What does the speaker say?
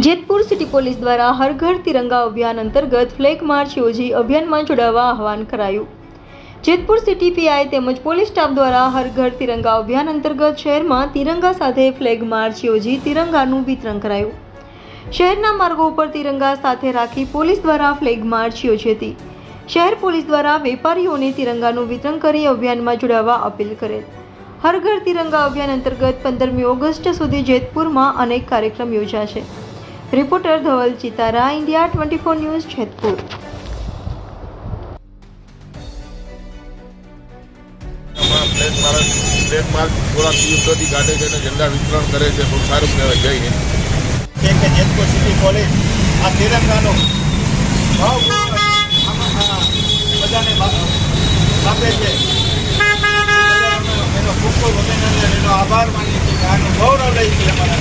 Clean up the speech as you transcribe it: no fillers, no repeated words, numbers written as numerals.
Jetpur city police દ્વારા હર ઘર તિરંગા અભિયાન અંતર્ગત ફ્લેગ માર્ચ યોજી અભિયાનમાં જોડાવા આહવાન કરાયું। જેતપુર સિટી પીઆઈ તેમજ પોલીસ સ્ટાફ દ્વારા હર ઘર તિરંગા અભિયાન અંતર્ગત શહેરમાં તિરંગા સાથે ફ્લેગ માર્ચ યોજી તિરંગાનું વિતરણ કરાયું। શહેરના માર્ગો ઉપર તિરંગા સાથે રાખી પોલીસ દ્વારા ફ્લેગ માર્ચ યોજી હતી। શહેર પોલીસ દ્વારા વેપારીઓને તિરંગાનું વિતરણ કરી અભિયાનમાં જોડાવા અપીલ કરેલ। હર ઘર તિરંગા અભિયાન અંતર્ગત 15મી ઓગસ્ટ સુધી જેતપુરમાં અનેક કાર્યક્રમ યોજાશે। Reporter Dhaval Chitara, India 24 news, Jetpur. Flag march थोड़ा दिवसोથી કાઢે છે અને ઝંડા વિતરણ કરે છે। બહુ સારું કહેવાય। જય હિન્દ। કે જેતપુર સિટી પોલીસ આ તિરંગાનો ભાવ બધાને આપે છે। એનો ખૂબ ખૂબ અભિનંદન, એનો આભાર માનીએ છીએ। આનું ગૌરવ લઈએ છીએ અમારા